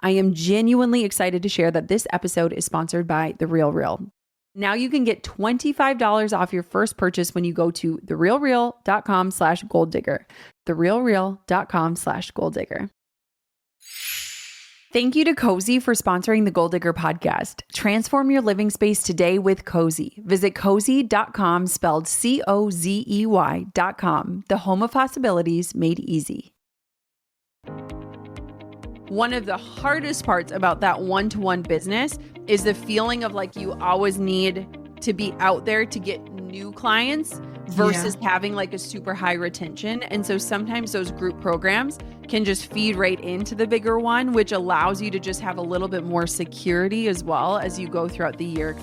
I am genuinely excited to share that this episode is sponsored by The Real Real. Now you can get $25 off your first purchase when you go to therealreal.com/golddigger. therealreal.com/golddigger. Thank you to Cozy for sponsoring the Gold Digger podcast. Transform your living space today with Cozy. Visit cozy.com, spelled COZEY.com, the home of possibilities made easy. One of the hardest parts about that one-to-one business is the feeling of like you always need to be out there to get new clients versus having like a super high retention. And so sometimes those group programs can just feed right into the bigger one, which allows you to just have a little bit more security as well as you go throughout the year.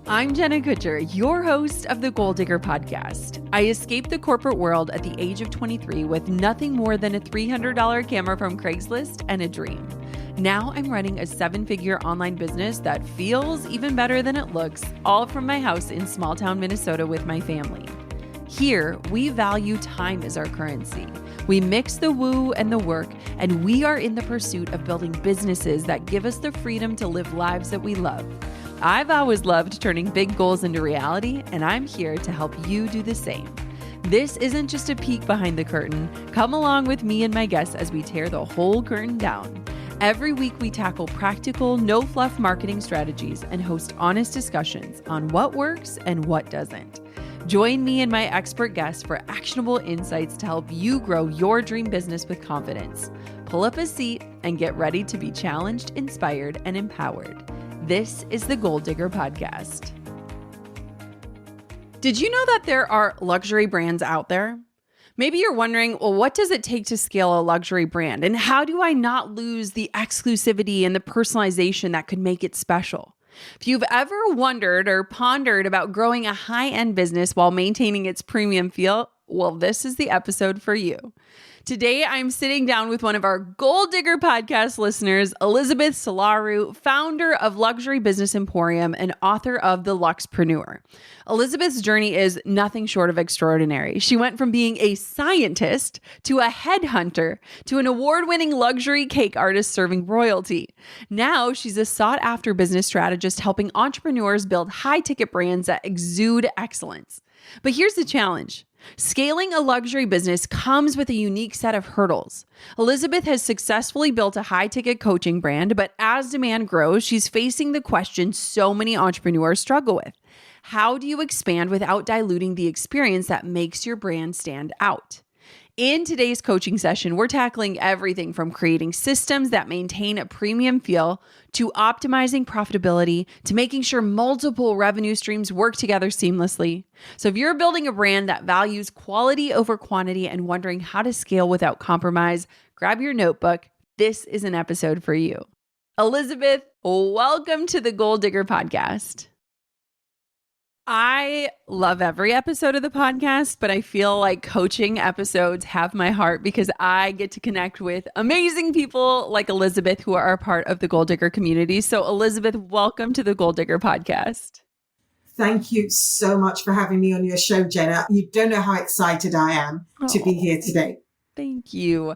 I'm Jenna Kutcher, your host of the Gold Digger podcast. I escaped the corporate world at the age of 23 with nothing more than a $300 camera from Craigslist and a dream. Now I'm running a 7-figure online business that feels even better than it looks, all from my house in small town Minnesota with my family. Here, we value time as our currency. We mix the woo and the work, and we are in the pursuit of building businesses that give us the freedom to live lives that we love. I've always loved turning big goals into reality, and I'm here to help you do the same. This isn't just a peek behind the curtain. Come along with me and my guests as we tear the whole curtain down. Every week, we tackle practical, no-fluff marketing strategies and host honest discussions on what works and what doesn't. Join me and my expert guests for actionable insights to help you grow your dream business with confidence. Pull up a seat and get ready to be challenged, inspired, and empowered. This is the Gold Digger podcast. Did you know that there are luxury brands out there? Maybe you're wondering, well, what does it take to scale a luxury brand? And how do I not lose the exclusivity and the personalization that could make it special? If you've ever wondered or pondered about growing a high-end business while maintaining its premium feel, well, this is the episode for you. Today, I'm sitting down with one of our Gold Digger podcast listeners, Elizabeth Solaru, founder of Luxury Business Emporium and author of The Luxpreneur. Elizabeth's journey is nothing short of extraordinary. She went from being a scientist to a headhunter to an award-winning luxury cake artist serving royalty. Now, she's a sought-after business strategist helping entrepreneurs build high-ticket brands that exude excellence. But here's the challenge. Scaling a luxury business comes with a unique set of hurdles. Elizabeth has successfully built a high-ticket coaching brand, but as demand grows, she's facing the question so many entrepreneurs struggle with. How do you expand without diluting the experience that makes your brand stand out? In today's coaching session, we're tackling everything from creating systems that maintain a premium feel to optimizing profitability to making sure multiple revenue streams work together seamlessly. So if you're building a brand that values quality over quantity and wondering how to scale without compromise, grab your notebook. This is an episode for you. Elizabeth, welcome to the Gold Digger podcast. I love every episode of the podcast, but I feel like coaching episodes have my heart because I get to connect with amazing people like Elizabeth who are a part of the Gold Digger community. So Elizabeth, welcome to the Gold Digger podcast. Thank you so much for having me on your show, Jenna. You don't know how excited I am to be here today. Thank you.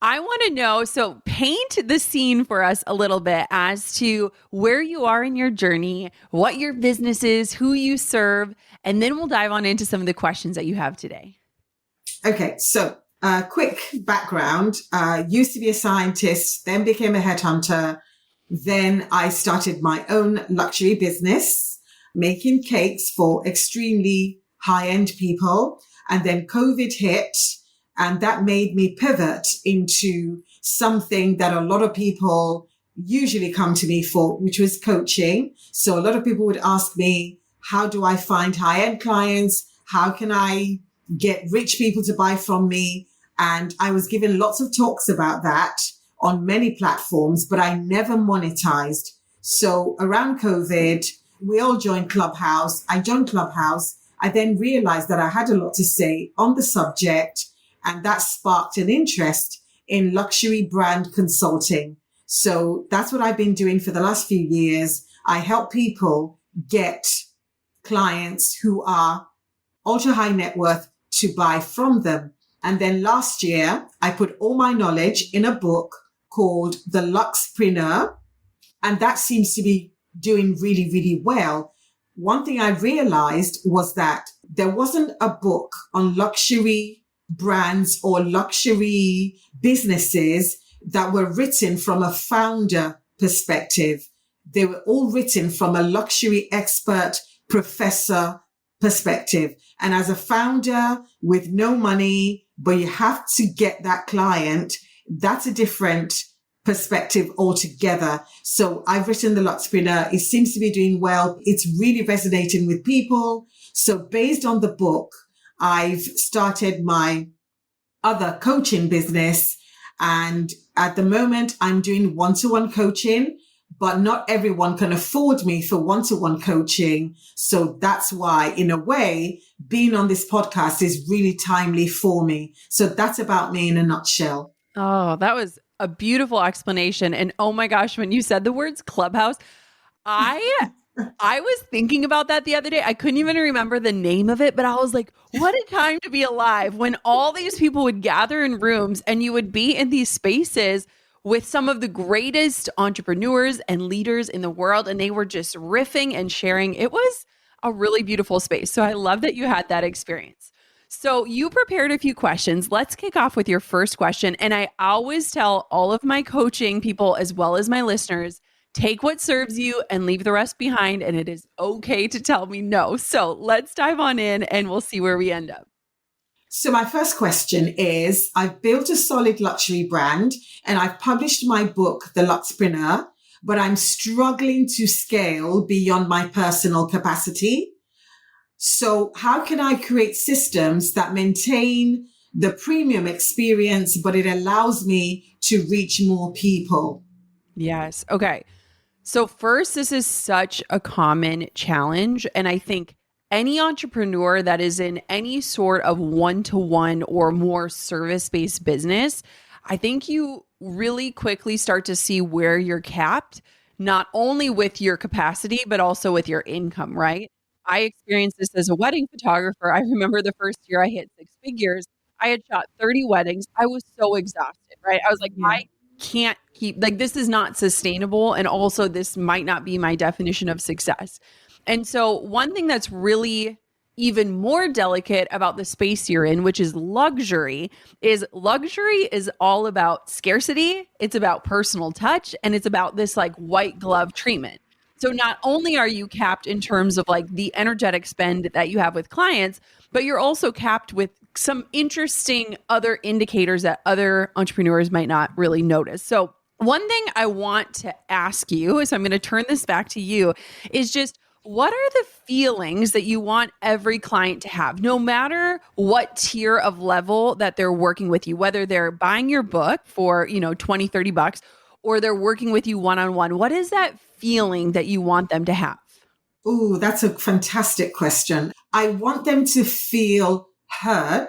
I want to know, so paint the scene for us a little bit as to where you are in your journey, what your business is, who you serve, and then we'll dive on into some of the questions that you have today. Okay, so quick background. Used to be a scientist, then became a headhunter. Then I started my own luxury business, making cakes for extremely high-end people. And then COVID hit. And that made me pivot into something that a lot of people usually come to me for, which was coaching. So a lot of people would ask me, how do I find high-end clients? How can I get rich people to buy from me? And I was given lots of talks about that on many platforms, but I never monetized. So around COVID, we all joined Clubhouse. I joined Clubhouse. I then realized that I had a lot to say on the subject. And that sparked an interest in luxury brand consulting. So that's what I've been doing for the last few years. I help people get clients who are ultra high net worth to buy from them. And then last year, I put all my knowledge in a book called The Luxpreneur, and that seems to be doing really, really well. One thing I realized was that there wasn't a book on luxury brands or luxury businesses that were written from a founder perspective. They were all written from a luxury expert professor perspective. And as a founder with no money, but you have to get that client, that's a different perspective altogether. So I've written The Luxpreneur. It seems to be doing well. It's really resonating with people. So based on the book, I've started my other coaching business. And at the moment, I'm doing one-to-one coaching, but not everyone can afford me for one-to-one coaching. So that's why, in a way, being on this podcast is really timely for me. So that's about me in a nutshell. Oh, that was a beautiful explanation. And oh my gosh, when you said the words Clubhouse, I I was thinking about that the other day. I couldn't even remember the name of it, but I was like, what a time to be alive when all these people would gather in rooms and you would be in these spaces with some of the greatest entrepreneurs and leaders in the world. And they were just riffing and sharing. It was a really beautiful space. So I love that you had that experience. So you prepared a few questions. Let's kick off with your first question. And I always tell all of my coaching people, as well as my listeners, take what serves you and leave the rest behind. And it is okay to tell me no. So let's dive on in and we'll see where we end up. So my first question is, I've built a solid luxury brand and I've published my book, The Luxpreneur, but I'm struggling to scale beyond my personal capacity. So how can I create systems that maintain the premium experience, but it allows me to reach more people? Yes. Okay. So first, this is such a common challenge. And I think any entrepreneur that is in any sort of one-to-one or more service-based business, I think you really quickly start to see where you're capped, not only with your capacity, but also with your income, right? I experienced this as a wedding photographer. I remember the first year I hit six figures. I had shot 30 weddings. I was so exhausted, right? I was like, Yeah. I can't keep, like, this is not sustainable. And also, this might not be my definition of success. And so, one thing that's really even more delicate about the space you're in, which is luxury is all about scarcity. It's about personal touch and it's about this like white glove treatment. So not only are you capped in terms of like the energetic spend that you have with clients, but you're also capped with some interesting other indicators that other entrepreneurs might not really notice. So one thing I want to ask you, so I'm going to turn this back to you, is just what are the feelings that you want every client to have, no matter what tier of level that they're working with you, whether they're buying your book for, 20, $30, or they're working with you one-on-one? What is that feeling that you want them to have? Oh, that's a fantastic question. I want them to feel heard.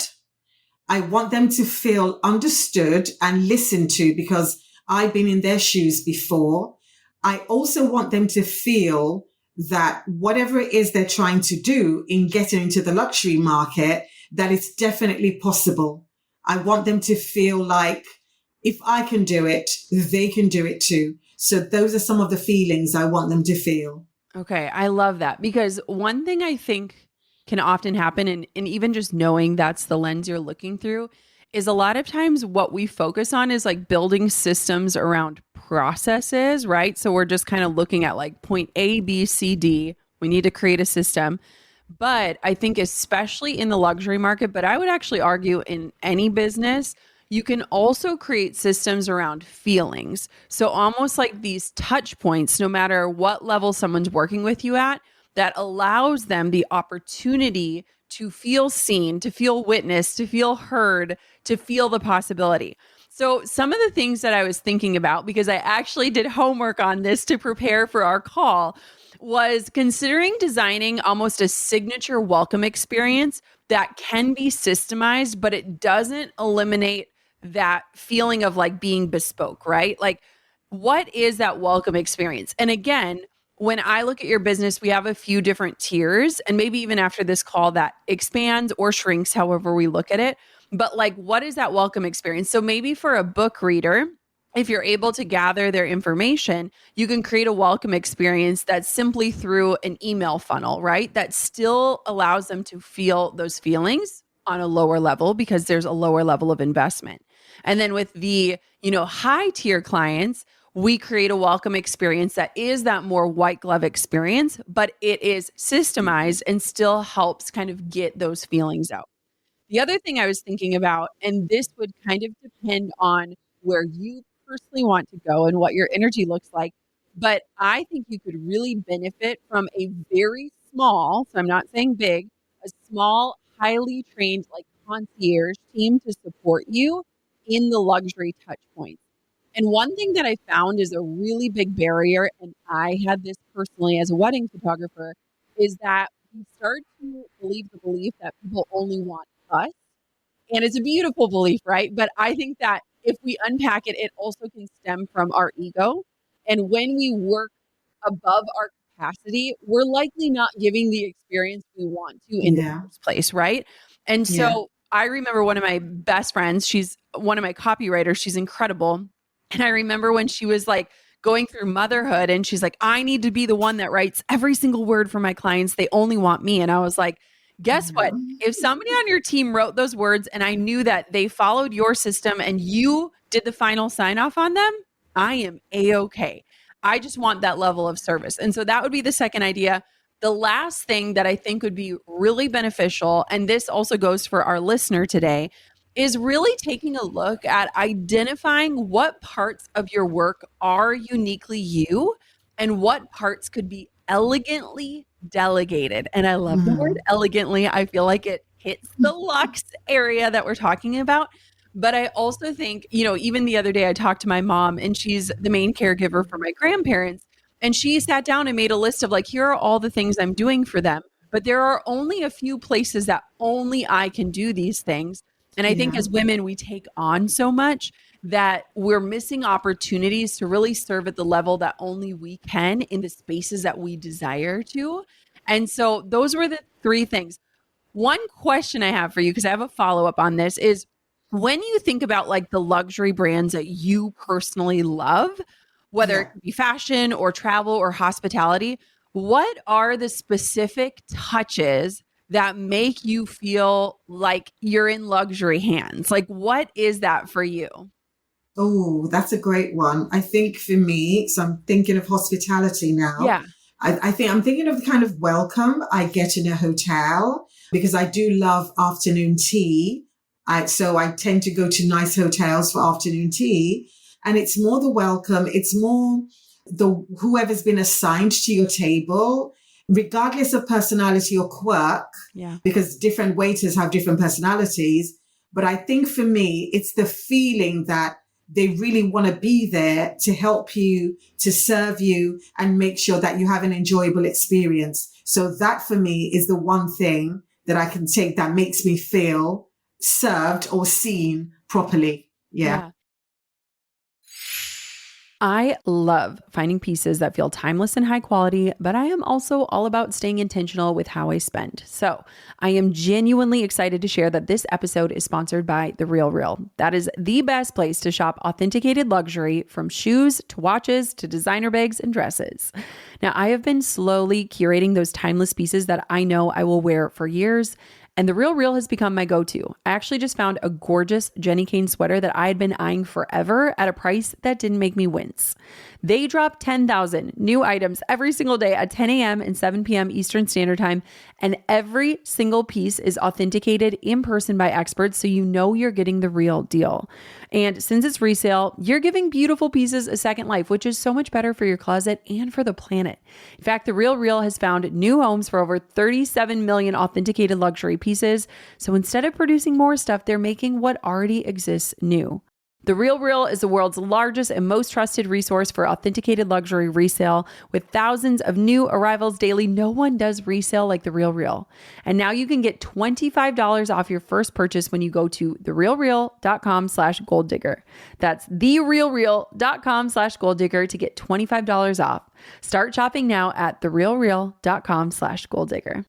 I want them to feel understood and listened to because I've been in their shoes before. I also want them to feel that whatever it is they're trying to do in getting into the luxury market, that it's definitely possible. I want them to feel like if I can do it, they can do it too. So those are some of the feelings I want them to feel. Okay, I love that because one thing I think can often happen, and even just knowing that's the lens you're looking through, is a lot of times what we focus on is like building systems around processes, right? So we're just kind of looking at like point A, B, C, D. We need to create a system. But I think, especially in the luxury market, but I would actually argue in any business, you can also create systems around feelings. So almost like these touch points, no matter what level someone's working with you at, that allows them the opportunity to feel seen, to feel witnessed, to feel heard, to feel the possibility. So some of the things that I was thinking about, because I actually did homework on this to prepare for our call, was considering designing almost a signature welcome experience that can be systemized, but it doesn't eliminate that feeling of like being bespoke, right? Like, what is that welcome experience? And again, when I look at your business, we have a few different tiers, and maybe even after this call that expands or shrinks, however we look at it. But like, what is that welcome experience? So maybe for a book reader, if you're able to gather their information, you can create a welcome experience that's simply through an email funnel, right? That still allows them to feel those feelings on a lower level because there's a lower level of investment. And then with the, high tier clients, we create a welcome experience that is that more white glove experience, but it is systemized and still helps kind of get those feelings out. The other thing I was thinking about, and this would kind of depend on where you personally want to go and what your energy looks like, but I think you could really benefit from a very small, so I'm not saying big, a small, highly trained like concierge team to support you in the luxury touch points. And one thing that I found is a really big barrier, and I had this personally as a wedding photographer, is that we start to believe the belief that people only want us. And it's a beautiful belief, right? But I think that if we unpack it, it also can stem from our ego. And when we work above our capacity, we're likely not giving the experience we want to in the Yeah. first place, right? And Yeah. so I remember one of my best friends, she's one of my copywriters, she's incredible. And I remember when she was like going through motherhood and she's like, I need to be the one that writes every single word for my clients. They only want me. And I was like, guess what? If somebody on your team wrote those words and I knew that they followed your system and you did the final sign off on them, I am A-okay. I just want that level of service. And so that would be the second idea. The last thing that I think would be really beneficial, and this also goes for our listener today, is really taking a look at identifying what parts of your work are uniquely you and what parts could be elegantly delegated. And I love the word Mm. elegantly. I feel like it hits the luxe area that we're talking about. But I also think, even the other day I talked to my mom and she's the main caregiver for my grandparents. And she sat down and made a list of like, here are all the things I'm doing for them. But there are only a few places that only I can do these things. And I think Yeah. as women, we take on so much that we're missing opportunities to really serve at the level that only we can in the spaces that we desire to. And so those were the three things. One question I have for you, because I have a follow up on this, is when you think about like the luxury brands that you personally love, whether it Yeah. could be fashion or travel or hospitality, what are the specific touches that make you feel like you're in luxury hands? Like, what is that for you? Oh, that's a great one. I think for me, so I'm thinking of hospitality now. Yeah. I think I'm thinking of the kind of welcome I get in a hotel because I do love afternoon tea. So I tend to go to nice hotels for afternoon tea. And it's more the welcome. It's more the whoever's been assigned to your table, regardless of personality or quirk, Yeah. because different waiters have different personalities. But I think for me, it's the feeling that they really want to be there to help you, to serve you, and make sure that you have an enjoyable experience. So that for me is the one thing that I can take that makes me feel served or seen properly. Yeah. Yeah. I love finding pieces that feel timeless and high quality, but I am also all about staying intentional with how I spend. So I am genuinely excited to share that this episode is sponsored by The Real Real. That is the best place to shop authenticated luxury, from shoes to watches to designer bags and dresses. Now, I have been slowly curating those timeless pieces that I know I will wear for years. And The Real Real has become my go-to. I actually just found a gorgeous Jenny Kane sweater that I had been eyeing forever at a price that didn't make me wince. They drop 10,000 new items every single day at 10 a.m. and 7 p.m. Eastern Standard Time, and every single piece is authenticated in person by experts, so you know you're getting the real deal. And since it's resale, you're giving beautiful pieces a second life, which is so much better for your closet and for the planet. In fact, The Real Real has found new homes for over 37 million authenticated luxury pieces. So instead of producing more stuff, they're making what already exists new. The Real Real is the world's largest and most trusted resource for authenticated luxury resale. With thousands of new arrivals daily, no one does resale like The Real Real. And now you can get $25 off your first purchase when you go to therealreal.com/golddigger. That's therealreal.com/golddigger to get $25 off. Start shopping now at therealreal.com/golddigger.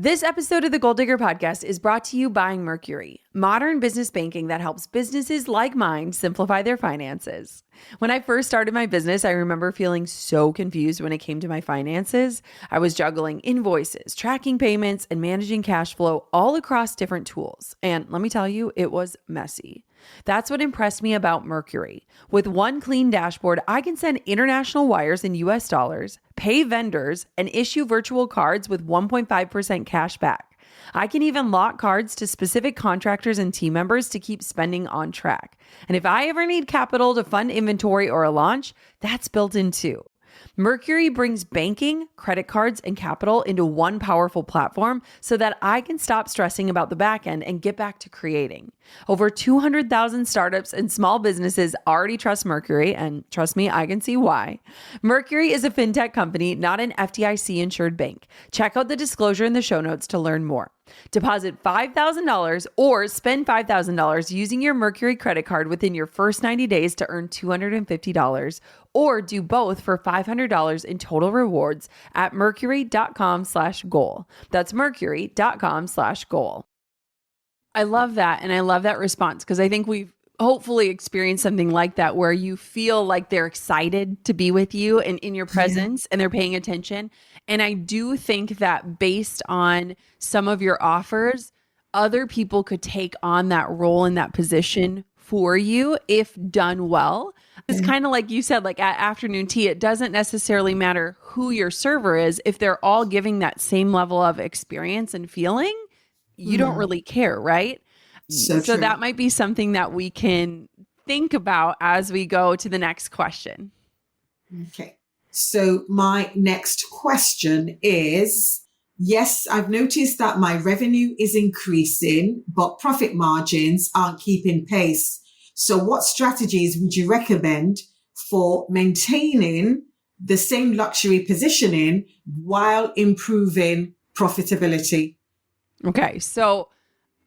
This episode of the Gold Digger Podcast is brought to you by Mercury, modern business banking that helps businesses like mine simplify their finances. When I first started my business, I remember feeling so confused when it came to my finances. I was juggling invoices, tracking payments, and managing cash flow all across different tools. And let me tell you, it was messy. That's what impressed me about Mercury. With one clean dashboard, I can send international wires in US dollars, pay vendors, and issue virtual cards with 1.5% cash back. I can even lock cards to specific contractors and team members to keep spending on track. And if I ever need capital to fund inventory or a launch, that's built in too. Mercury brings banking, credit cards, and capital into one powerful platform so that I can stop stressing about the back end and get back to creating. Over 200,000 startups and small businesses already trust Mercury, and trust me, I can see why. Mercury is a fintech company, not an FDIC-insured bank. Check out the disclosure in the show notes to learn more. Deposit $5,000 or spend $5,000 using your Mercury credit card within your first 90 days to earn $250, or do both for $500 in total rewards at mercury.com/goal. That's mercury.com/goal. I love that. And I love that response because I think we've hopefully experienced something like that where you feel like they're excited to be with you and in your presence and they're paying attention. And I do think that based on some of your offers, other people could take on that role in that position for you if done well. It's kind of like you said, like at afternoon tea, it doesn't necessarily matter who your server is. If they're all giving that same level of experience and feeling, you don't really care, right? So So true. that might be something that we can think about as we go to the next question. Okay. So my next question is, yes, I've noticed that my revenue is increasing, but profit margins aren't keeping pace. So what strategies would you recommend for maintaining the same luxury positioning while improving profitability? Okay, so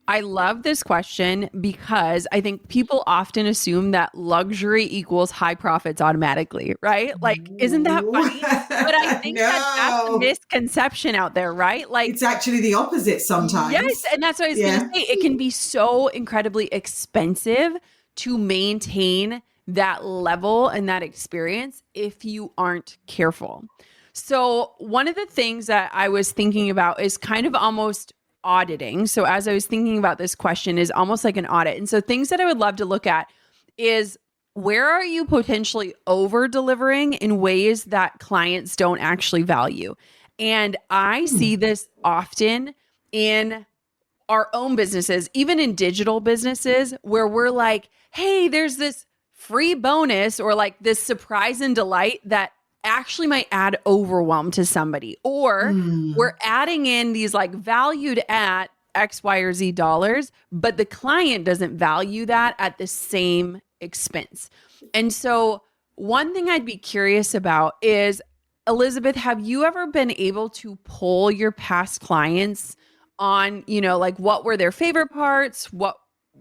I love this question because I think people often assume that luxury equals high profits automatically, right? Like, isn't that funny? But I think that that's a No, misconception out there, right? Like, it's actually the opposite yes, sometimes. and that's what I was going to Yeah. say. It can be so incredibly expensive to maintain that level and that experience if you aren't careful. So, one of the things that I was thinking about is kind of almost auditing. So, as I was thinking about this question, is almost like an audit. And so, things that I would love to look at is where are you potentially over delivering in ways that clients don't actually value? And I see this often in our own businesses, even in digital businesses, where we're like, hey, there's this free bonus or like this surprise and delight that actually might add overwhelm to somebody. Or we're adding in these like valued at X, Y, or Z dollars, but the client doesn't value that at the same expense. And so, one thing I'd be curious about is, Elizabeth, have you ever been able to poll your past clients on, like what were their favorite parts? What,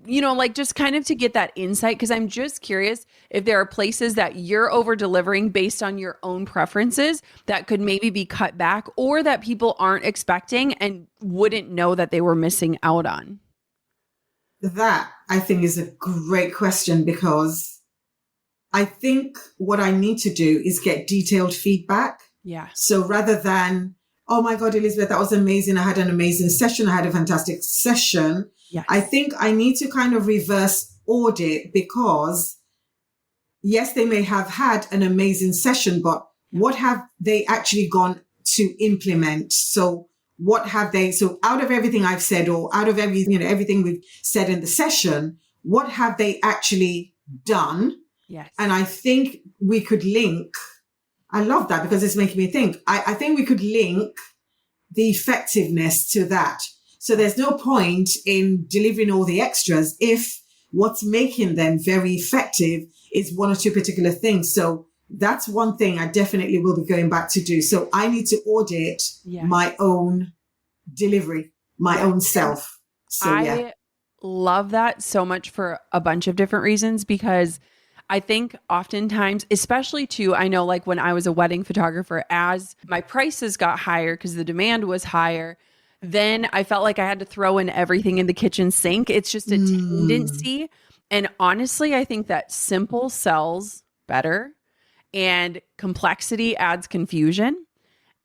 like just kind of to get that insight? Because I'm just curious if there are places that you're over delivering based on your own preferences that could maybe be cut back or that people aren't expecting and wouldn't know that they were missing out on. That I think is a great question because I think what I need to do is get detailed feedback. Yeah. So rather than, oh my God, Elizabeth, that was amazing. I had an amazing session. I had a fantastic session. Yes. I think I need to kind of reverse audit because yes, they may have had an amazing session, but what have they actually gone to implement? So what have they, so out of everything I've said or out of everything we've said in the session, what have they actually done? Yes. And I think we could link, I love that because it's making me think. I think we could link the effectiveness to that. So there's no point in delivering all the extras if what's making them very effective is one or two particular things. So that's one thing I definitely will be going back to do. So I need to audit my own delivery, my own self. So I love that so much for a bunch of different reasons because I think oftentimes, especially too, I know like when I was a wedding photographer, as my prices got higher because the demand was higher, then I felt like I had to throw in everything in the kitchen sink. It's just a Mm. tendency. And honestly, I think that simple sells better and complexity adds confusion.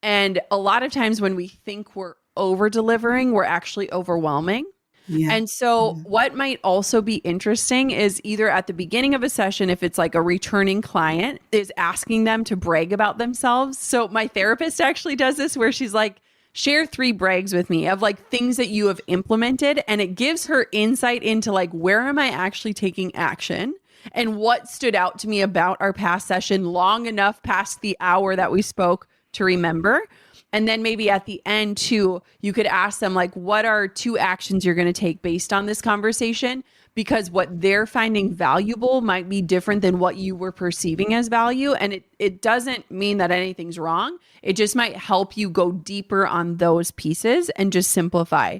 And a lot of times when we think we're over delivering, we're actually overwhelming. Yeah. And so, Yeah. what might also be interesting is either at the beginning of a session, if it's like a returning client, is asking them to brag about themselves. So, my therapist actually does this where she's like, share 3 brags with me of like things that you have implemented. And it gives her insight into like, where am I actually taking action? And what stood out to me about our past session long enough past the hour that we spoke to remember. And then maybe at the end too, you could ask them like, what are 2 actions you're going to take based on this conversation? Because what they're finding valuable might be different than what you were perceiving as value. And it doesn't mean that anything's wrong. It just might help you go deeper on those pieces and just simplify.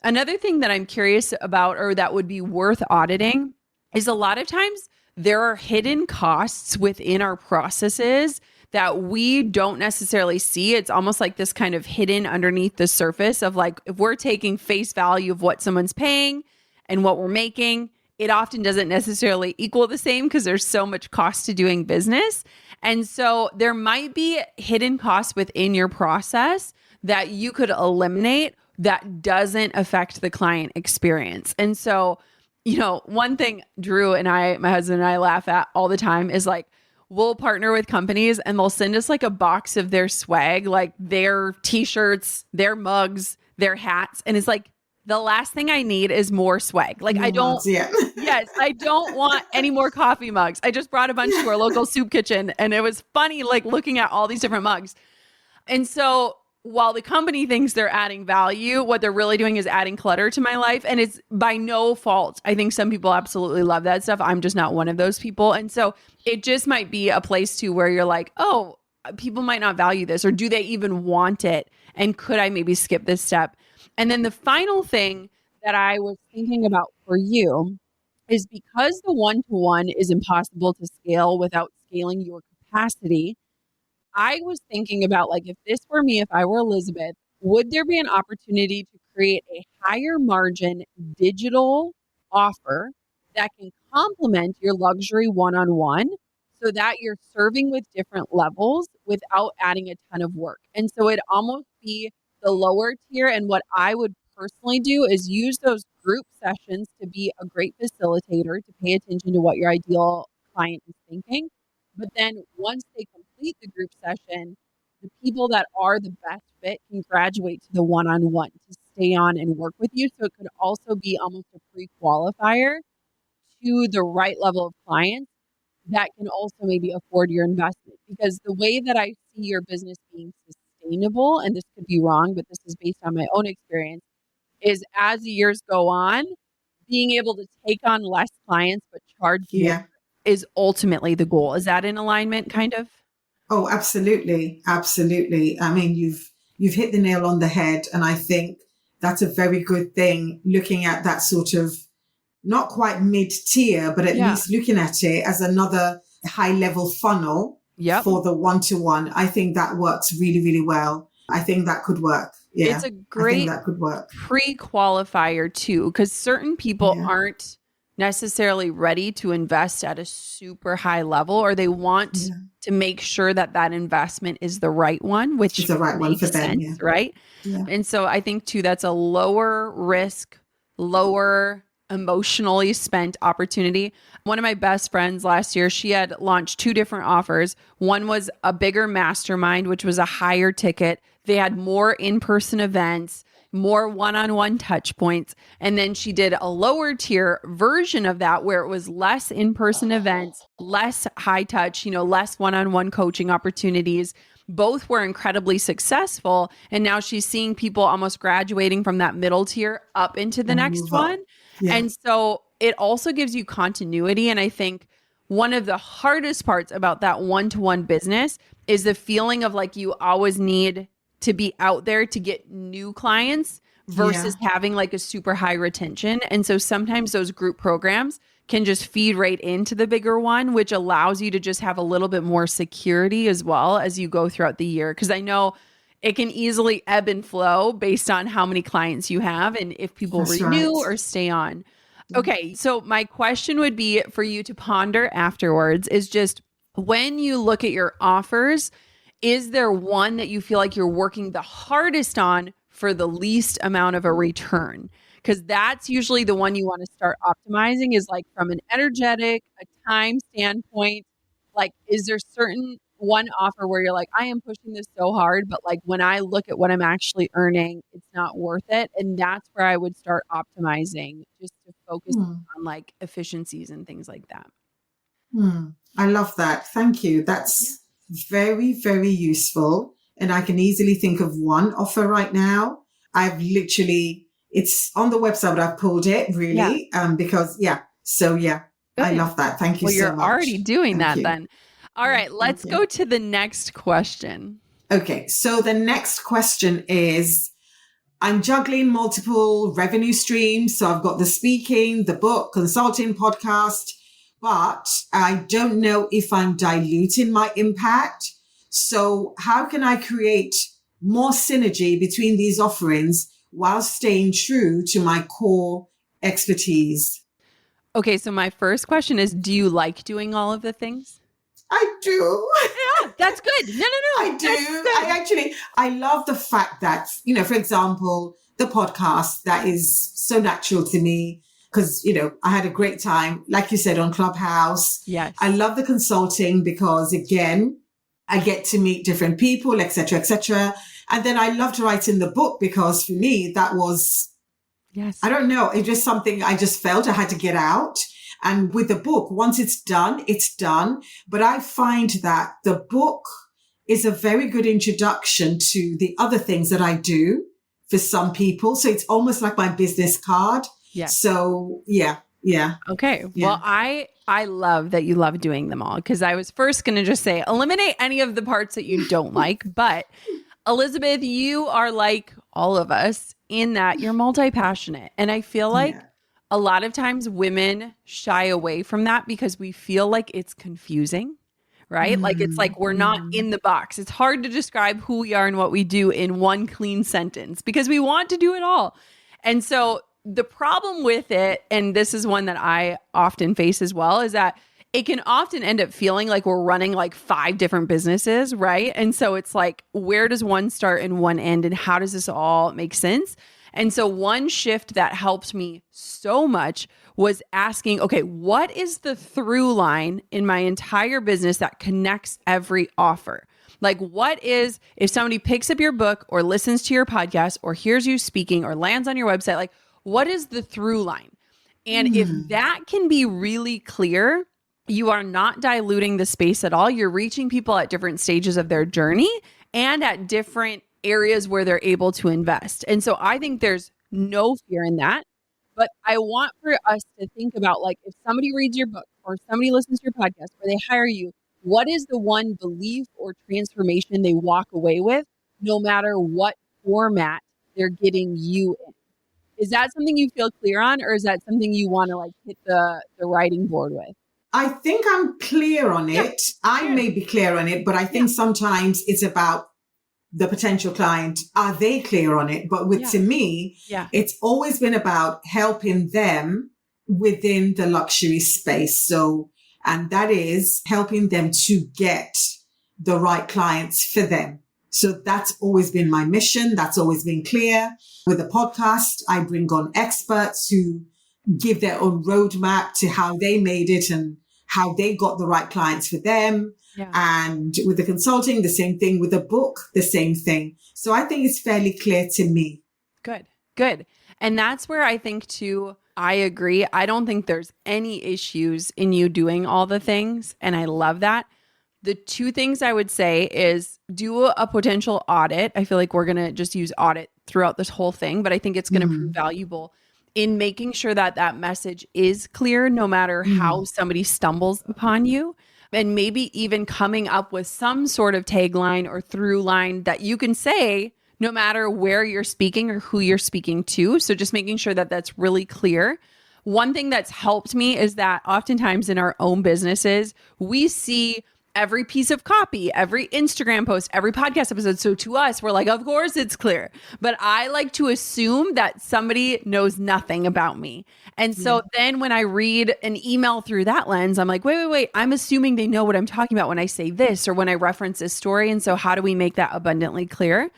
Another thing that I'm curious about, or that would be worth auditing, is a lot of times there are hidden costs within our processes that we don't necessarily see. It's almost like this kind of hidden underneath the surface of like, if we're taking face value of what someone's paying and what we're making, it often doesn't necessarily equal the same because there's so much cost to doing business. And so there might be hidden costs within your process that you could eliminate that doesn't affect the client experience. And so, one thing Drew and my husband and I laugh at all the time is like, we'll partner with companies and they'll send us like a box of their swag, like their t-shirts, their mugs, their hats. And it's like, the last thing I need is more swag. Like I More don't, mugs, yeah. yes, I don't want any more coffee mugs. I just brought a bunch to our local soup kitchen and it was funny, like looking at all these different mugs. And so while the company thinks they're adding value, what they're really doing is adding clutter to my life. And it's by no fault. I think some people absolutely love that stuff. I'm just not one of those people. And so it just might be a place too where you're like, oh, people might not value this, or do they even want it? And could I maybe skip this step? And then the final thing that I was thinking about for you is because the one-to-one is impossible to scale without scaling your capacity. I was thinking about like, if this were me, if I were Elizabeth, would there be an opportunity to create a higher margin digital offer that can complement your luxury one-on-one so that you're serving with different levels without adding a ton of work? And so it almost be the lower tier. And what I would personally do is use those group sessions to be a great facilitator to pay attention to what your ideal client is thinking. But then once they complete the group session, the people that are the best fit can graduate to the one-on-one to stay on and work with you. So it could also be almost a pre-qualifier to the right level of clients that can also maybe afford your investment. Because the way that I see your business being sustainable, and this could be wrong, but this is based on my own experience, is as the years go on, being able to take on less clients but charge more Yeah. is ultimately the goal. Is that in alignment kind of? Oh, absolutely. Absolutely. I mean, you've hit the nail on the head. And I think that's a very good thing, looking at that sort of not quite mid tier, but at Yeah. least looking at it as another high level funnel Yep. for the one-to-one. I think that works really, really well. I think that could work. It's Yeah. a I think great that could work. pre-qualifier too, because certain people Yeah. aren't necessarily ready to invest at a super high level, or they want Yeah. to make sure that that investment is the right one, It's which the right one for makes them. sense, Yeah. right? Yeah. And so I think too, that's a lower risk, lower emotionally spent opportunity. One of my best friends last year, she had launched 2 different offers. One was a bigger mastermind, which was a higher ticket. They had more in-person events, more one-on-one touch points. And then she did a lower tier version of that where it was less in-person events, less high touch, less one-on-one coaching opportunities. Both were incredibly successful. And now she's seeing people almost graduating from that middle tier up into the And next move up. one. Yeah. And so it also gives you continuity. And I think one of the hardest parts about that one-to-one business is the feeling of like you always need to be out there to get new clients versus Yeah. having like a super high retention. And so sometimes those group programs can just feed right into the bigger one, which allows you to just have a little bit more security as well as you go throughout the year. Because I know it can easily ebb and flow based on how many clients you have and if people That's renew right. or stay on. Okay, so my question would be for you to ponder afterwards is just when you look at your offers, is there one that you feel like you're working the hardest on for the least amount of a return? Because that's usually the one you want to start optimizing is like from an energetic, a time standpoint. Like, is there certain one offer where you're like, I am pushing this so hard, but like when I look at what I'm actually earning, it's not worth it. And that's where I would start optimizing just to focus Hmm. on like efficiencies and things like that. Hmm. I love that. Thank you. Yeah. That's very, very useful. And I can easily think of one offer right now. It's on the website, but I've pulled it Yeah. really, because yeah. So yeah, I Good. love that. Thank you Well, so you're already much. doing Thank that you. then. All right, Thank let's you. go to the next question. Okay. So the next question is, I'm juggling multiple revenue streams. So I've got the speaking, the book, consulting, podcast, but I don't know if I'm diluting my impact. So how can I create more synergy between these offerings while staying true to my core expertise? Okay, so my first question is, do you like doing all of the things? I do. Yeah, that's good. No, no, I no. do. That's good. I love the fact that, for example, the podcast, that is so natural to me because, I had a great time, like you said, on Clubhouse. I Yes. love the consulting because, again, I get to meet different people, etc., etc. And then I loved writing the book because for me, that was, I Yes. don't know, it was something I just felt I had to get out. And with the book, once it's done, it's done. But I find that the book is a very good introduction to the other things that I do for some people. So it's almost like my business card. Yes. So yeah, yeah, Okay. Well, yeah. I love that you love doing them all because I was first going to just say eliminate any of the parts that you don't like, but Elizabeth, you are like all of us in that you're multi-passionate. And I feel like Yeah. a lot of times women shy away from that because we feel like it's confusing, right? Like it's like we're not in the box. It's hard to describe who we are and what we do in one clean sentence because we want to do it all. And so the problem with it, and this is one that I often face as well, is that it can often end up feeling like we're running like 5 different businesses, right? And so it's like, where does one start and one end, and how does this all make sense? And so one shift that helped me so much was asking, okay, what is the through line in my entire business that connects every offer? Like, what is, if somebody picks up your book or listens to your podcast or hears you speaking or lands on your website, like, what is the through line? And if that can be really clear, you are not diluting the space at all. You're reaching people at different stages of their journey and at different areas where they're able to invest. And so I think there's no fear in that. But I want for us to think about, like, if somebody reads your book or somebody listens to your podcast or they hire you, what is the one belief or transformation they walk away with, no matter what format they're getting you in? Is that something you feel clear on, or is that something you want to like hit the writing board with? I think I'm clear on Yeah. it. I may be clear on it, but I Yeah. think sometimes it's about the potential client. Are they clear on it? But to me, Yeah. it's always been about helping them within the luxury space. So, and that is helping them to get the right clients for them. So that's always been my mission. That's always been clear. With the podcast, I bring on experts who give their own roadmap to how they made it and how they got the right clients for them. Yeah. And with the consulting, the same thing. With the book, the same thing. So I think it's fairly clear to me. Good. Good. And that's where I think too, I agree. I don't think there's any issues in you doing all the things. And I love that. The 2 things I would say is do a potential audit. I feel like we're going to just use audit throughout this whole thing, but I think it's going to prove valuable in making sure that that message is clear, no matter how somebody stumbles upon you. And maybe even coming up with some sort of tagline or through line that you can say, no matter where you're speaking or who you're speaking to. So just making sure that that's really clear. One thing that's helped me is that oftentimes in our own businesses, we see every piece of copy, every Instagram post, every podcast episode. So to us, we're like, of course it's clear. But I like to assume that somebody knows nothing about me. And so then when I read an email through that lens, I'm like, wait. I'm assuming they know what I'm talking about when I say this or when I reference this story. And so how do we make that abundantly clear?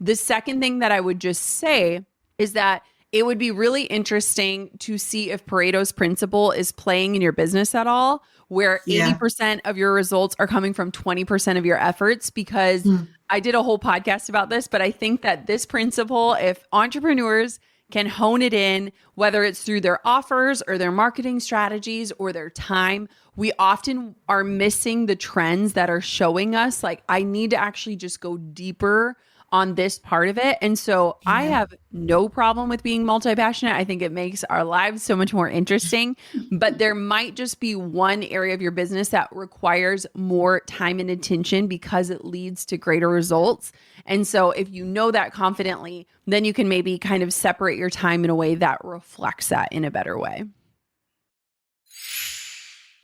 The second thing that I would just say is that it would be really interesting to see if Pareto's principle is playing in your business at all, where 80% of your results are coming from 20% of your efforts. Because I did a whole podcast about this, but I think that this principle, if entrepreneurs can hone it in, whether it's through their offers or their marketing strategies or their time, we often are missing the trends that are showing us like, I need to actually just go deeper on this part of it. And so I have no problem with being multi-passionate. I think it makes our lives so much more interesting, but there might just be one area of your business that requires more time and attention because it leads to greater results. And so if you know that confidently, then you can maybe kind of separate your time in a way that reflects that in a better way.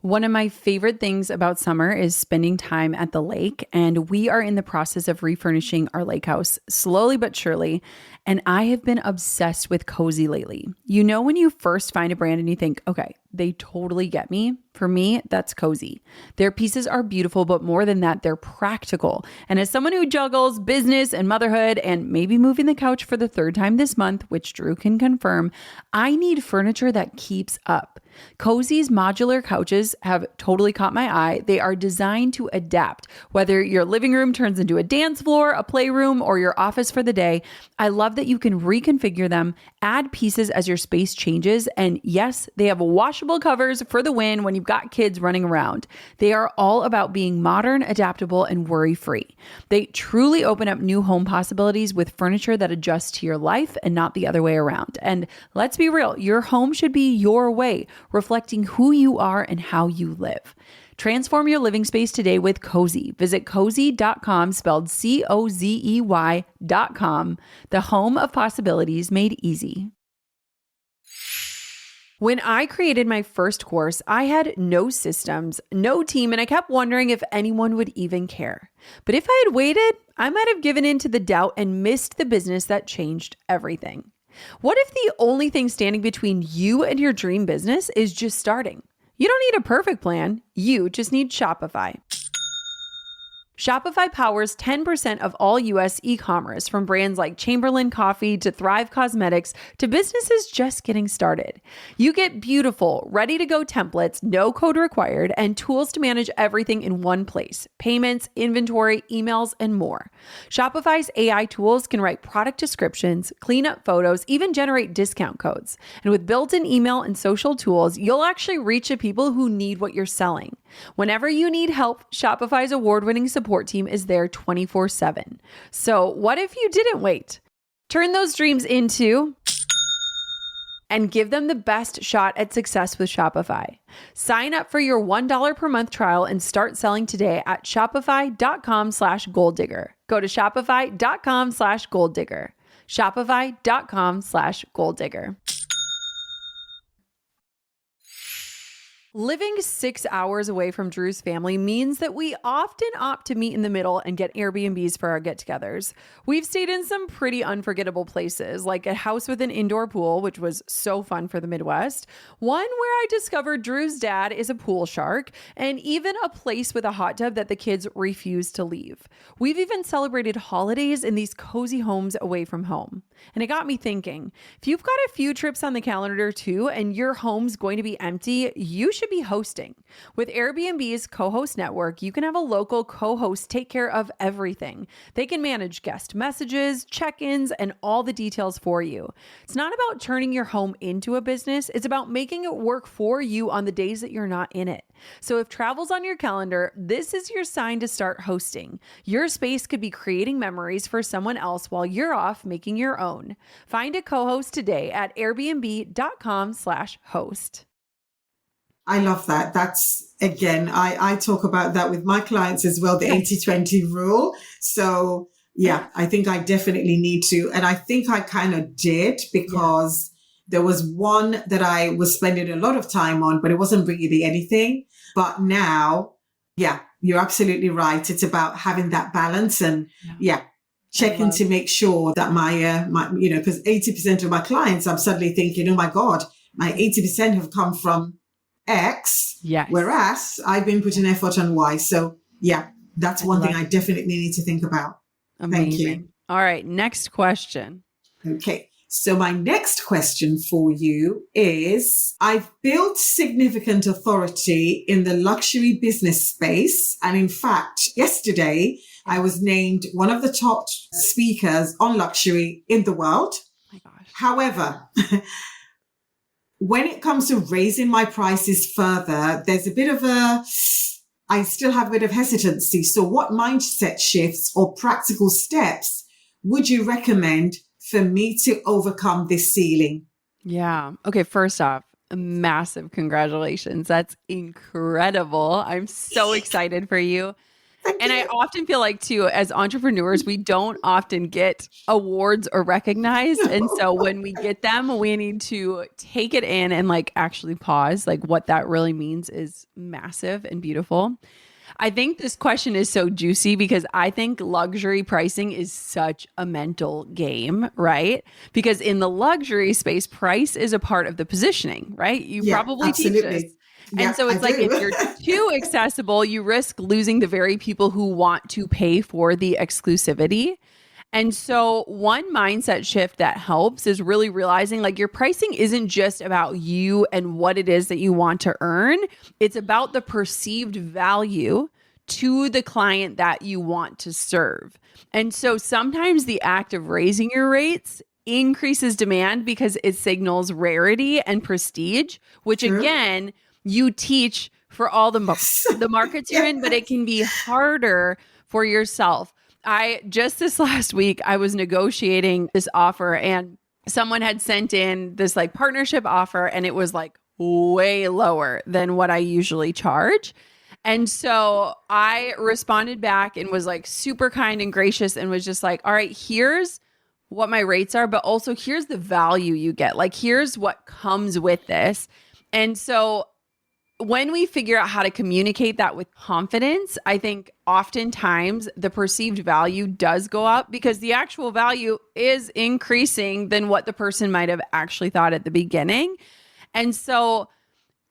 One of my favorite things about summer is spending time at the lake, and we are in the process of refurnishing our lake house slowly but surely. And I have been obsessed with Cozy lately. You know, when you first find a brand and you think, okay, they totally get me. For me, that's Cozy. Their pieces are beautiful, but more than that, they're practical. And as someone who juggles business and motherhood and maybe moving the couch for the third time this month, which Drew can confirm, I need furniture that keeps up. Cozy's modular couches have totally caught my eye. They are designed to adapt, whether your living room turns into a dance floor, a playroom, or your office for the day. I love that you can reconfigure them, add pieces as your space changes, and yes, they have washable covers for the win when you've got kids running around. They are all about being modern, adaptable, and worry-free. They truly open up new home possibilities with furniture that adjusts to your life and not the other way around. And let's be real, your home should be your way, reflecting who you are and how you live. Transform your living space today with Cozy. Visit cozy.com, spelled COZEY.com, the home of possibilities made easy. When I created my first course, I had no systems, no team, and I kept wondering if anyone would even care. But if I had waited, I might have given in to the doubt and missed the business that changed everything. What if the only thing standing between you and your dream business is just starting? You don't need a perfect plan. You just need Shopify. Shopify powers 10% of all US e-commerce, from brands like Chamberlain Coffee to Thrive Cosmetics to businesses just getting started. You get beautiful, ready-to-go templates, no code required, and tools to manage everything in one place: payments, inventory, emails, and more. Shopify's AI tools can write product descriptions, clean up photos, even generate discount codes. And with built-in email and social tools, you'll actually reach the people who need what you're selling. Whenever you need help, Shopify's award-winning support team is there 24/7. So what if you didn't wait? Turn those dreams into and give them the best shot at success with Shopify. Sign up for your $1 per month trial and start selling today at shopify.com/goaldigger. Go to shopify.com/goaldigger. Shopify.com/goaldigger. Living 6 hours away from Drew's family means that we often opt to meet in the middle and get Airbnbs for our get-togethers. We've stayed in some pretty unforgettable places, like a house with an indoor pool, which was so fun for the Midwest, one where I discovered Drew's dad is a pool shark, and even a place with a hot tub that the kids refuse to leave. We've even celebrated holidays in these cozy homes away from home. And it got me thinking, if you've got a few trips on the calendar too, and your home's going to be empty, you should be hosting. With Airbnb's co-host network, you can have a local co-host take care of everything. They can manage guest messages, check-ins, and all the details for you. It's not about turning your home into a business. It's about making it work for you on the days that you're not in it. So if travel's on your calendar, this is your sign to start hosting. Your space could be creating memories for someone else while you're off making your own. Find a co-host today at airbnb.com/host. I love that. That's, again, I talk about that with my clients as well, the 80-20 rule. So yeah, I think I definitely need to. And I think I kind of did, because there was one that I was spending a lot of time on, but it wasn't really anything. But now, yeah, you're absolutely right. It's about having that balance and Yeah. checking to make sure that my because 80% of my clients, I'm suddenly thinking, oh my God, my 80% have come from X, Yes. whereas I've been putting effort on Y. So yeah, that's one thing I definitely need to think about. Amazing. Thank you. All right, next question. Okay. So my next question for you is, I've built significant authority in the luxury business space. And in fact, yesterday, I was named one of the top speakers on luxury in the world. Oh my gosh. However, when it comes to raising my prices further, I still have a bit of hesitancy. So what mindset shifts or practical steps would you recommend for me to overcome this ceiling? Yeah. Okay. First off, a massive congratulations. That's incredible. I'm so excited for you. Thank And you. I often feel like, too, as entrepreneurs, we don't often get awards or recognized. And so when we get them, we need to take it in and like actually pause. Like what that really means is massive and beautiful. I think this question is so juicy because I think luxury pricing is such a mental game, right? Because in the luxury space, price is a part of the positioning, right? You probably teach this. Absolutely. And Yeah, so it's I like do. if you're too accessible, you risk losing the very people who want to pay for the exclusivity. And so, one mindset shift that helps is really realizing like your pricing isn't just about you and what it is that you want to earn, it's about the perceived value to the client that you want to serve. And so, sometimes the act of raising your rates increases demand because it signals rarity and prestige, which True. again, you teach for all the markets you're in, but it can be harder for yourself. I just this last week, I was negotiating this offer and someone had sent in this like partnership offer and it was like way lower than what I usually charge. And so I responded back and was like super kind and gracious and was just like, all right, here's what my rates are, but also here's the value you get. Like, here's what comes with this. And so when we figure out how to communicate that with confidence, I think oftentimes the perceived value does go up because the actual value is increasing than what the person might have actually thought at the beginning. And so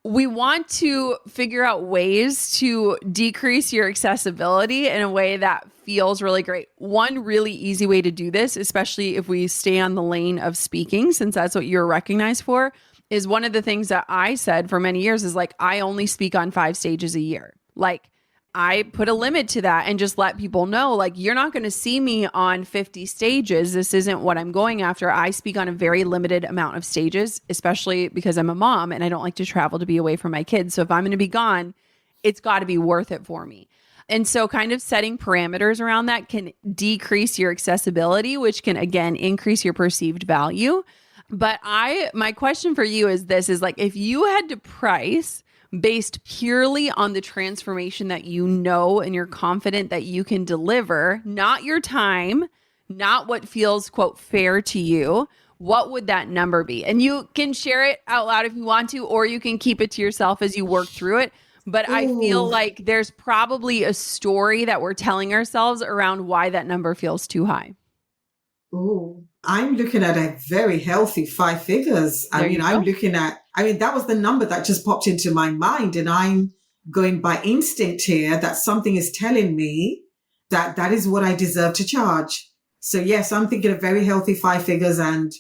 we want to figure out ways to decrease your accessibility in a way that feels really great. One really easy way to do this, especially if we stay on the lane of speaking, since that's what you're recognized for, is one of the things that I said for many years is like, I only speak on 5 stages a year. Like, I put a limit to that and just let people know, like, you're not going to see me on 50 stages. This isn't what I'm going after. I speak on a very limited amount of stages, especially because I'm a mom and I don't like to travel to be away from my kids. So if I'm going to be gone, it's got to be worth it for me. And so kind of setting parameters around that can decrease your accessibility, which can, again, increase your perceived value. But my question for you is this, is like, if you had to price based purely on the transformation that you know and you're confident that you can deliver, not your time, not what feels, quote, fair to you, what would that number be? And you can share it out loud if you want to, or you can keep it to yourself as you work through it. But I feel like there's probably a story that we're telling ourselves around why that number feels too high. Oh, I'm looking at a very healthy 5 figures. There you go. That was the number that just popped into my mind. And I'm going by instinct here that something is telling me that that is what I deserve to charge. So yes, I'm thinking of very healthy 5 figures. And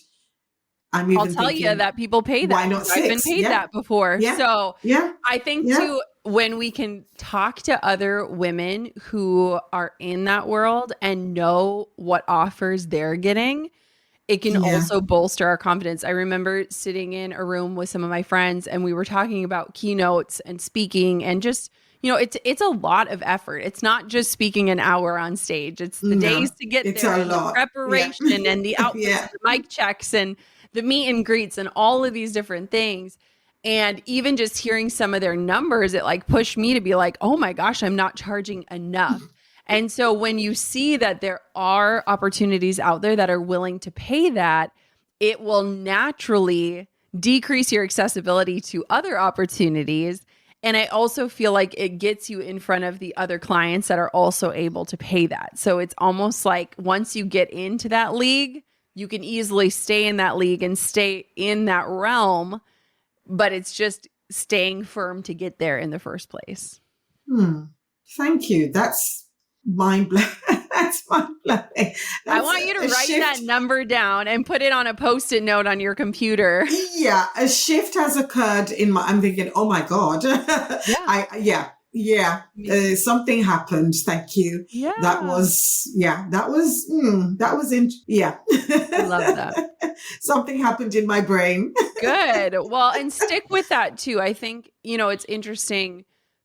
I'm even I'll tell thinking, you that people pay that. why not 6? I've been paid that before. Yeah. So Yeah. I think too, when we can talk to other women who are in that world and know what offers they're getting, it can also bolster our confidence. I remember sitting in a room with some of my friends and we were talking about keynotes and speaking and just, it's a lot of effort. It's not just speaking an hour on stage. It's the days to get there, and the preparation and the outfits, and the mic checks and the meet and greets and all of these different things. And even just hearing some of their numbers, it like pushed me to be like, oh my gosh, I'm not charging enough. And so when you see that there are opportunities out there that are willing to pay that, it will naturally decrease your accessibility to other opportunities. And I also feel like it gets you in front of the other clients that are also able to pay that. So it's almost like once you get into that league, you can easily stay in that league and stay in that realm, but it's just staying firm to get there in the first place. Thank you. That's mind blowing. That's mind blowing. I That's want you to a write that shift. number down and put it on a post-it note on your computer. Yeah, a shift has occurred in my. I'm thinking, oh my god. Yeah. Something happened. Thank you. That Yeah. was yeah. I love that. Something happened in my brain. Good. Well, and stick with that too. I think, it's interesting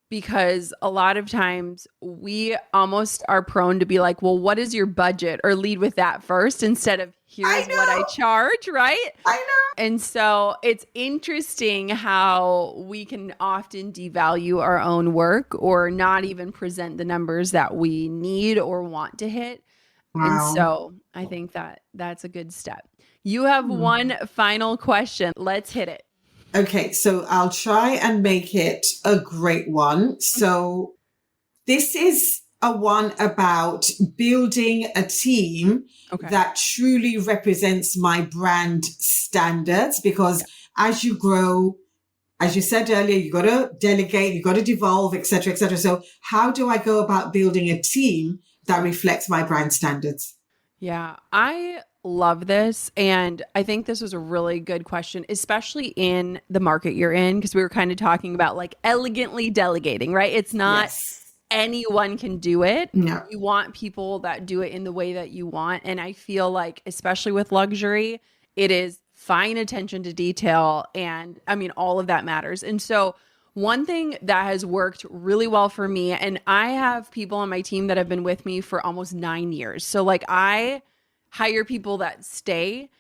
because a lot of times we almost are prone to be like, well, what is your budget? Or lead with that first instead of I here's what I know. charge, right? I know. And so it's interesting how we can often devalue our own work or not even present the numbers that we need or want to hit. And Wow. so I think that that's a good step. You have Hmm. one final question. Let's hit it. Okay, so I'll try and make it a great one. So this is a one about building a team Okay. that truly represents my brand standards, because as you grow, as you said earlier, you got to delegate, you got to devolve, et cetera, et cetera. So how do I go about building a team that reflects my brand standards? Yeah, I love this. And I think this was a really good question, especially in the market you're in, because we were kind of talking about like elegantly delegating, right? It's not Yes. anyone can do it. No. You want people that do it in the way that you want. And I feel like, especially with luxury, it is fine attention to detail. And I mean, all of that matters. And so, one thing that has worked really well for me, and I have people on my team that have been with me for almost 9 years. So, like, I hire people that stay.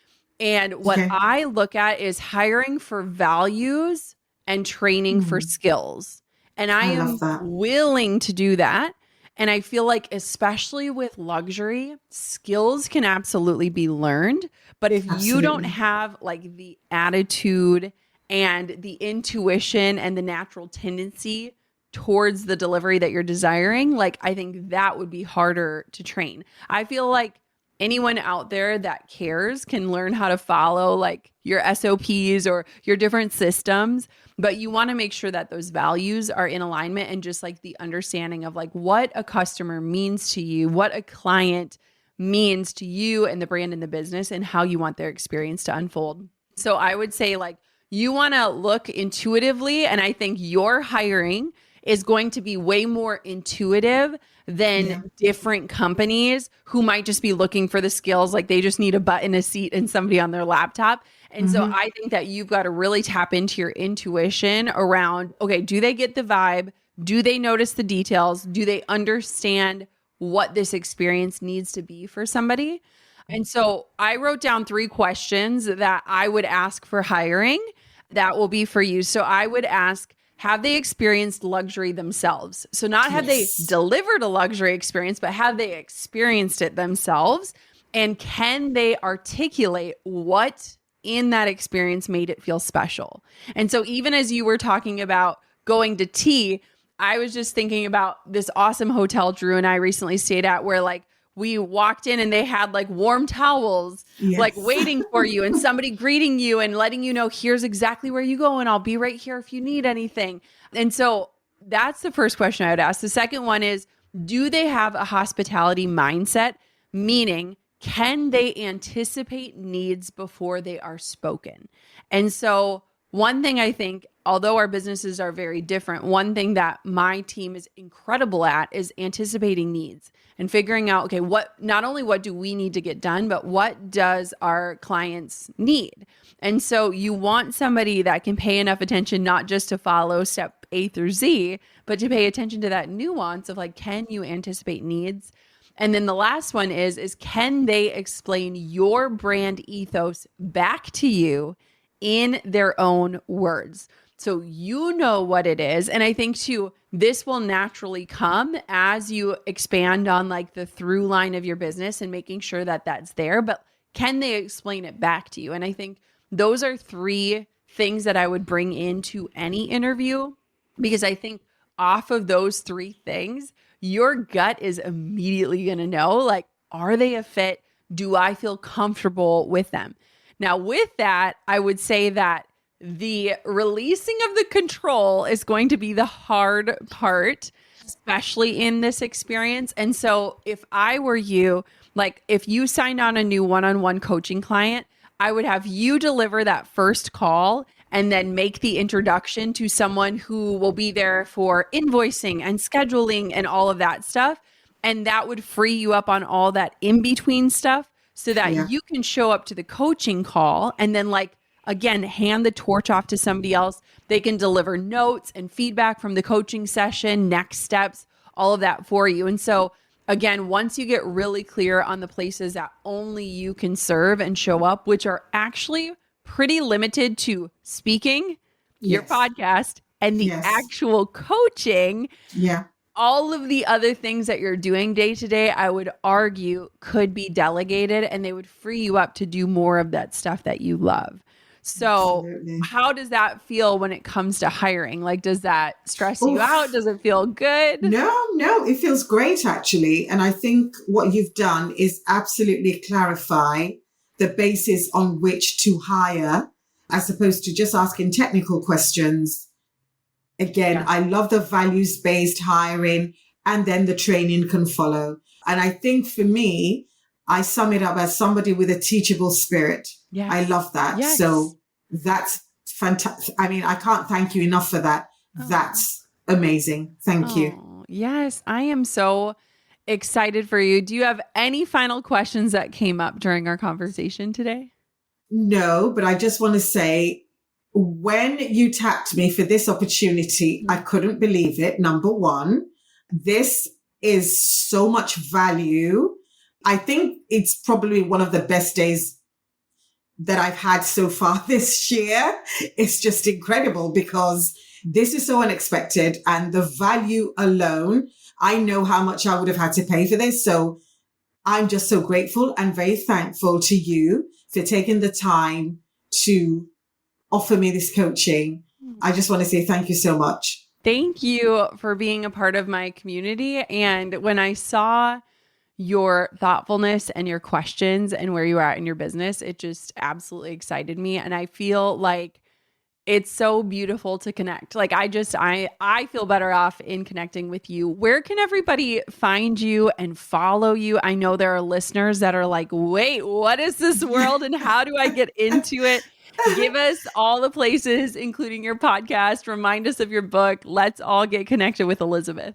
And what Okay. I look at is hiring for values and training for skills. And I I love am that. willing to do that. And I feel like, especially with luxury, skills can absolutely be learned. But if you don't Absolutely. have like the attitude and the intuition and the natural tendency towards the delivery that you're desiring, like I think that would be harder to train. I feel like anyone out there that cares can learn how to follow like your SOPs or your different systems, but you want to make sure that those values are in alignment and just like the understanding of like what a customer means to you, what a client means to you and the brand and the business, and how you want their experience to unfold. So I would say like you want to look intuitively, and I think your hiring is going to be way more intuitive than Yeah. different companies who might just be looking for the skills. Like they just need a button, a seat, and somebody on their laptop. And so I think that you've got to really tap into your intuition around, okay, do they get the vibe? Do they notice the details? Do they understand what this experience needs to be for somebody? And so I wrote down 3 questions that I would ask for hiring that will be for you. So I would ask, have they experienced luxury themselves? So not have they Yes. delivered a luxury experience, but have they experienced it themselves? And can they articulate what in that experience made it feel special? And so even as you were talking about going to tea, I was just thinking about this awesome hotel Drew and I recently stayed at where like we walked in and they had like warm towels like Yes. waiting for you and somebody greeting you and letting you know here's exactly where you go and I'll be right here if you need anything. And so that's the first question I would ask. The second one is, do they have a hospitality mindset? Meaning, can they anticipate needs before they are spoken? And so one thing I think, although our businesses are very different, one thing that my team is incredible at is anticipating needs and figuring out, okay, not only what do we need to get done, but what does our clients need? And so you want somebody that can pay enough attention, not just to follow step A through Z, but to pay attention to that nuance of like, can you anticipate needs? And then the last one is can they explain your brand ethos back to you in their own words? So you know what it is. And I think too, this will naturally come as you expand on like the through line of your business and making sure that that's there. But can they explain it back to you? And I think those are 3 things that I would bring into any interview Because I think off of those three things, your gut is immediately going to know, like, are they a fit? Do I feel comfortable with them? Now, with that, I would say that the releasing of the control is going to be the hard part, especially in this experience. And so if I were you, like if you signed on a new one-on-one coaching client, I would have you deliver that first call and then make the introduction to someone who will be there for invoicing and scheduling and all of that stuff. And that would free you up on all that in between stuff so that Yeah. you can show up to the coaching call and then, like, again, hand the torch off to somebody else. They can deliver notes and feedback from the coaching session, next steps, all of that for you. And so, again, once you get really clear on the places that only you can serve and show up, which are actually pretty limited to speaking, your Yes. podcast, and the Yes. actual coaching, Yeah. all of the other things that you're doing day to day, I would argue could be delegated and they would free you up to do more of that stuff that you love. So Absolutely. how does that feel when it comes to hiring? Like, does that stress you Oof. out? Does it feel good? No, it feels great actually. And I think what you've done is absolutely clarify the basis on which to hire as opposed to just asking technical questions. Again, Yeah. I love the values-based hiring and then the training can follow. And I think for me, I sum it up as somebody with a teachable spirit. Yes. I love that. Yes. So that's fantastic. I mean, I can't thank you enough for that. Oh. That's amazing. Thank you. Oh, yes, I am so excited for you. Do you have any final questions that came up during our conversation today? No, but I just want to say, when you tapped me for this opportunity, I couldn't believe it. Number one, this is so much value. I think it's probably one of the best days that I've had so far this year. It's just incredible because this is so unexpected and the value alone, I know how much I would have had to pay for this. So I'm just so grateful and very thankful to you for taking the time to offer me this coaching. I just want to say thank you so much. Thank you for being a part of my community. And when I saw your thoughtfulness and your questions and where you are at in your business, it just absolutely excited me. And I feel like it's so beautiful to connect. Like I feel better off in connecting with you. Where can everybody find you and follow you? I know there are listeners that are like, wait, what is this world and how do I get into it? Give us all the places, including your podcast. Remind us of your book. Let's all get connected with Elizabeth.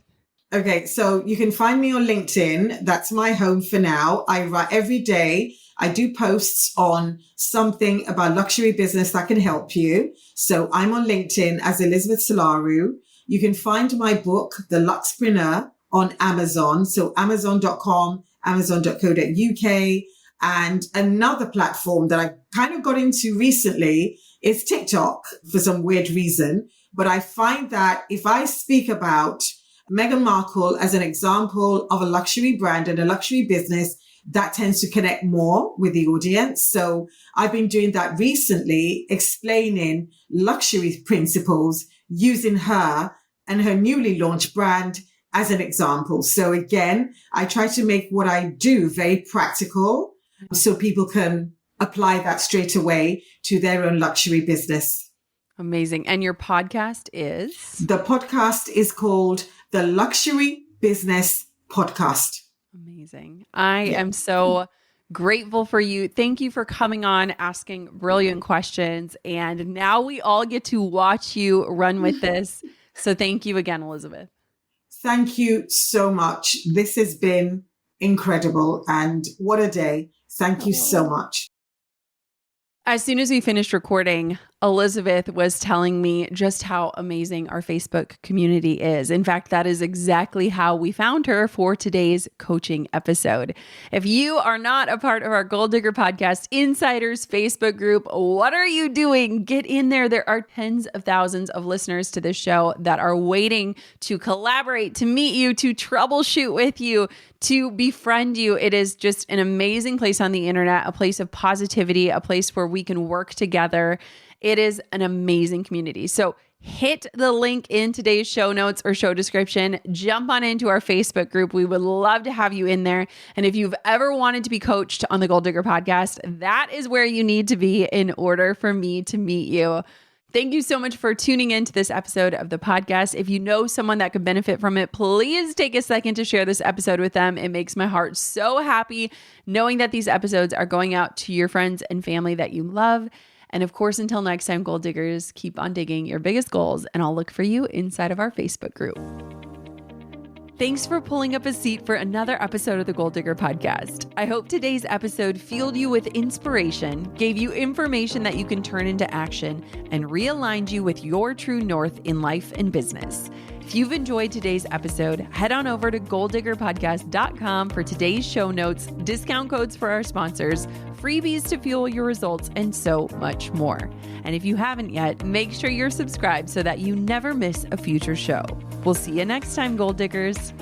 Okay, so you can find me on LinkedIn. That's my home for now. I write every day. I do posts on something about luxury business that can help you. So I'm on LinkedIn as Elizabeth Solaru. You can find my book, The Luxpreneur, on Amazon. So amazon.com, amazon.co.uk. And another platform that I kind of got into recently is TikTok for some weird reason. But I find that if I speak about Meghan Markle as an example of a luxury brand and a luxury business, that tends to connect more with the audience. So I've been doing that recently, explaining luxury principles using her and her newly launched brand as an example. So again, I try to make what I do very practical so people can apply that straight away to their own luxury business. Amazing. And your podcast is? The podcast is called The Luxury Business Podcast. Amazing. I am so grateful for you. Thank you for coming on, asking brilliant questions. And now we all get to watch you run with this. So thank you again, Elizabeth. Thank you so much. This has been incredible. And what a day. Thank you so much. As soon as we finished recording, Elizabeth was telling me just how amazing our Facebook community is. In fact, that is exactly how we found her for today's coaching episode. If you are not a part of our Gold Digger Podcast Insiders Facebook group, what are you doing? Get in there. There are tens of thousands of listeners to this show that are waiting to collaborate, to meet you, to troubleshoot with you, to befriend you. It is just an amazing place on the internet, a place of positivity, a place where we can work together. It is an amazing community. So hit the link in today's show notes or show description. Jump on into our Facebook group. We would love to have you in there. And if you've ever wanted to be coached on the Goal Digger podcast, that is where you need to be in order for me to meet you. Thank you so much for tuning into this episode of the podcast. If you know someone that could benefit from it, please take a second to share this episode with them. It makes my heart so happy knowing that these episodes are going out to your friends and family that you love. And of course, until next time, goal diggers, keep on digging your biggest goals, and I'll look for you inside of our Facebook group. Thanks for pulling up a seat for another episode of the Goal Digger podcast. I hope today's episode fueled you with inspiration, gave you information that you can turn into action, and realigned you with your true north in life and business. If you've enjoyed today's episode, head on over to goaldiggerpodcast.com for today's show notes, discount codes for our sponsors, freebies to fuel your results, and so much more. And if you haven't yet, make sure you're subscribed so that you never miss a future show. We'll see you next time, Goal Diggers.